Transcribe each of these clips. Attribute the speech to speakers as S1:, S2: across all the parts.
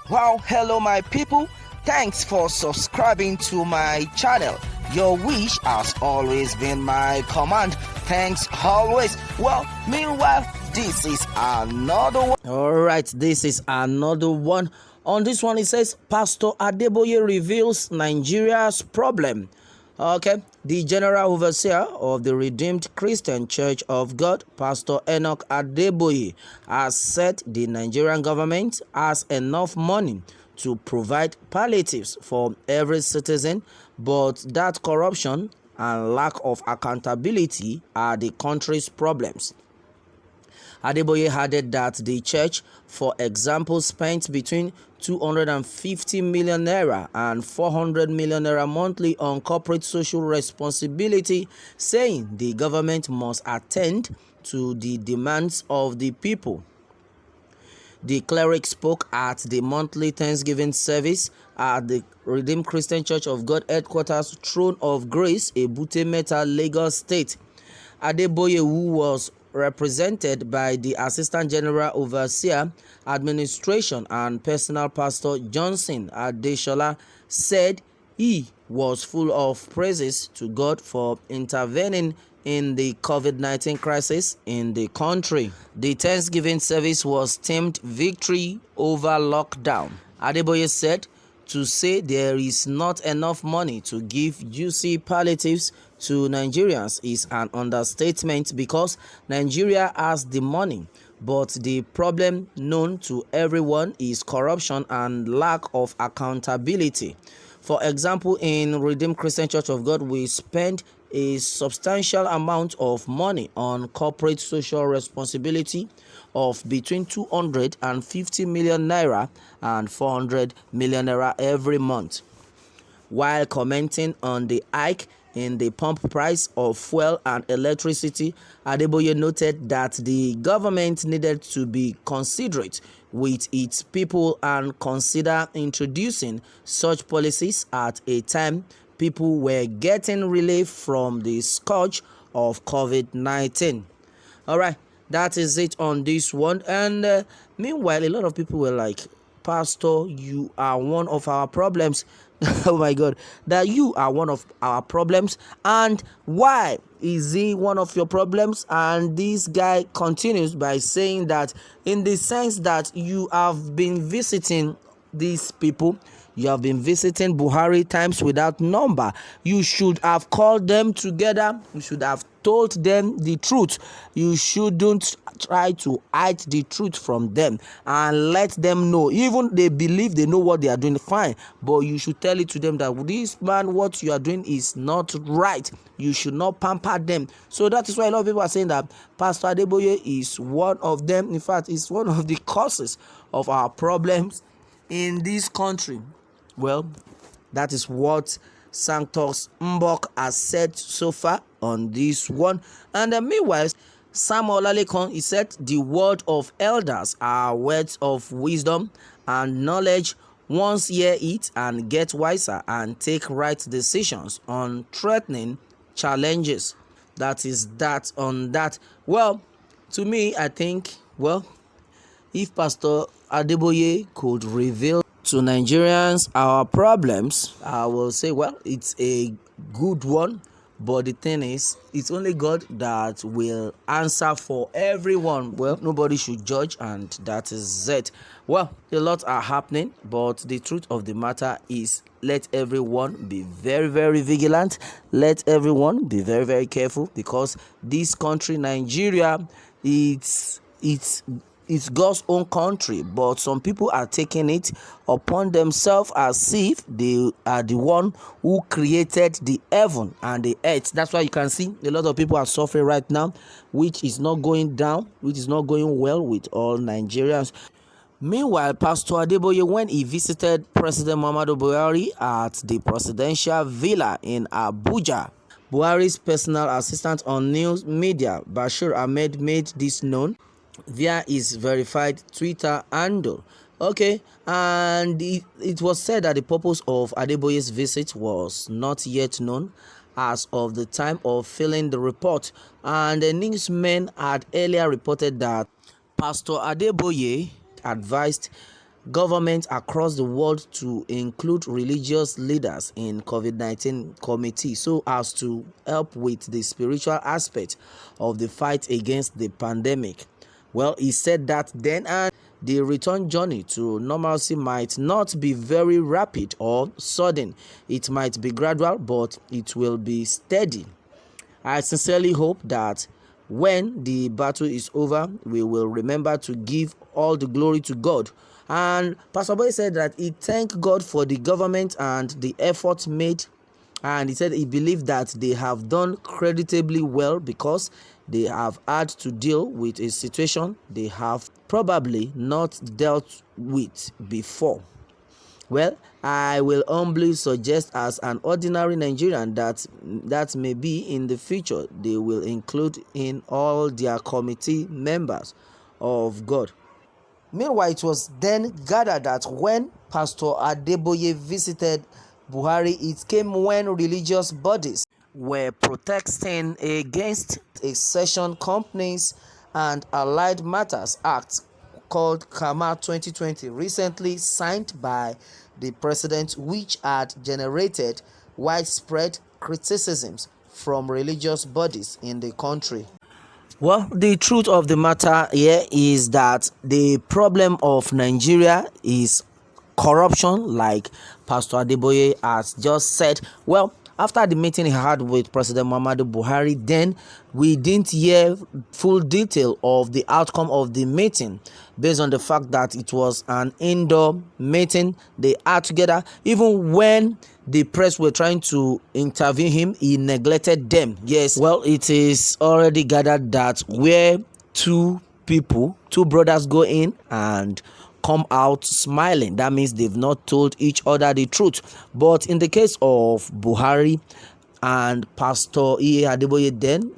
S1: Wow, hello my people. Thanks for subscribing to my channel. Your wish has always been my command. Thanks always. Well, meanwhile, this is another one. Alright, this is another one. On this one, it says Pastor Adeboye reveals Nigeria's problem. Okay, the General Overseer of the Redeemed Christian Church of God, Pastor Enoch Adeboye, has said the Nigerian government has enough money to provide palliatives for every citizen, but that corruption and lack of accountability are the country's problems. Adeboye added that the church, for example, spent between 250 million naira and 400 million naira monthly on corporate social responsibility, saying the government must attend to the demands of the people. The cleric spoke at the monthly Thanksgiving service at the Redeemed Christian Church of God headquarters, Throne of Grace, Ebute Metta, Lagos State. Adeboye, who was represented by the Assistant General Overseer, Administration and Personal Pastor Johnson Adeshola, said he was full of praises to God for intervening in the COVID-19 crisis in the country. The Thanksgiving service was themed Victory Over Lockdown. Adeboye said, to say there is not enough money to give juicy palliatives to Nigerians is an understatement because Nigeria has the money, but the problem known to everyone is corruption and lack of accountability. For example, in Redeemed Christian Church of God, we spend a substantial amount of money on corporate social responsibility of between 250 million naira and 400 million naira every month. While commenting on the hike in the pump price of fuel and electricity, Adeboye noted that the government needed to be considerate with its people and consider introducing such policies at a time people were getting relief from the scourge of COVID-19. All right, that is it on this one. And meanwhile, a lot of people were like, Pastor, you are one of our problems. Oh my God, that you are one of our problems. And why is he one of your problems? And this guy continues by saying that in the sense that you have been visiting these people, you have been visiting Buhari times without number. You should have called them together. You should have told them the truth. You shouldn't try to hide the truth from them and let them know. Even they believe they know what they are doing, fine. But you should tell it to them that this man, what you are doing is not right. You should not pamper them. So that is why a lot of people are saying that Pastor Adeboye is one of them. In fact, it's one of the causes of our problems in this country. Well, that is what Sanctus Mbok has said so far on this one. And meanwhile, Sam Olalekon, he said, the word of elders are words of wisdom and knowledge. Once hear it and get wiser and take right decisions on threatening challenges. That is that on that. Well, to me, I think, well, if Pastor Adeboye could reveal to Nigerians our problems, I will say, well, it's a good one. But the thing is, it's only God that will answer for everyone. Well, nobody should judge, and that is it. Well, a lot are happening, but the truth of the matter is, let everyone be very, very vigilant. Let everyone be very, very careful, because this country, Nigeria, it's God's own country, but some people are taking it upon themselves as if they are the one who created the heaven and the earth. That's why you can see a lot of people are suffering right now, which is not going down, which is not going well with all Nigerians. Meanwhile, Pastor Adeboye, when he visited President Muhammadu Buhari at the presidential villa in Abuja, Buhari's personal assistant on news media, Bashir Ahmed, made this known via his verified Twitter handle. Okay, and it was said that the purpose of Adeboye's visit was not yet known as of the time of filling the report, and the newsmen had earlier reported that Pastor Adeboye advised governments across the world to include religious leaders in COVID-19 committee so as to help with the spiritual aspect of the fight against the pandemic. Well, he said that then, and the return journey to normalcy might not be very rapid or sudden. It might be gradual, but it will be steady. I sincerely hope that when the battle is over, we will remember to give all the glory to God. And Pastor Boy said that he thanked God for the government and the efforts made, and he said he believed that they have done creditably well because they have had to deal with a situation they have probably not dealt with before. Well, I will humbly suggest as an ordinary Nigerian that maybe in the future they will include in all their committee members of God. Meanwhile, it was then gathered that when Pastor Adeboye visited Buhari, it came when religious bodies were protesting against a Session Companies and Allied Matters Act called Kama 2020, recently signed by the president, which had generated widespread criticisms from religious bodies in the country. Well, the truth of the matter here is that the problem of Nigeria is corruption, like Pastor Adeboye has just said. Well, after the meeting he had with President Muhammadu Buhari, then we didn't hear full detail of the outcome of the meeting, based on the fact that it was an indoor meeting they had together. Even when the press were trying to interview him, he neglected them. Yes, well, it is already gathered that where two brothers go in and come out smiling, that means they've not told each other the truth. But in the case of Buhari and Pastor Adeboye, then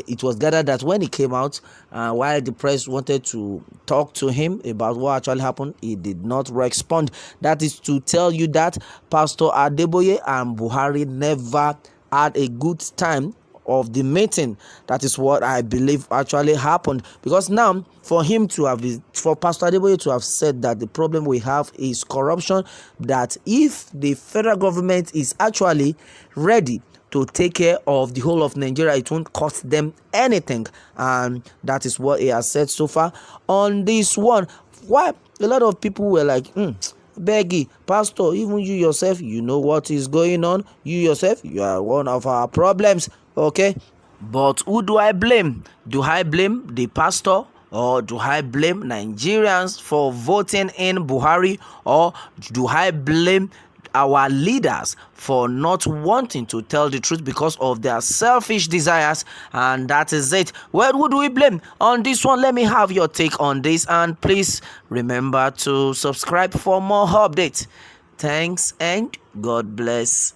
S1: it was gathered that when he came out, while the press wanted to talk to him about what actually happened, he did not respond. That is to tell you that Pastor Adeboye and Buhari never had a good time of the meeting. That is what I believe actually happened, because now for Pastor Adeboye to have said that the problem we have is corruption, that if the federal government is actually ready to take care of the whole of Nigeria, it won't cost them anything, and that is what he has said so far on this one. Why a lot of people were like, Beggy, Pastor, even you yourself, you know what is going on. You yourself, you are one of our problems, okay? But who do I blame? Do I blame the pastor, or do I blame Nigerians for voting in Buhari, or do I blame our leaders for not wanting to tell the truth because of their selfish desires? And that is it. Well, who do we blame on this one? Let me have your take on this, and please remember to subscribe for more updates. Thanks and God bless.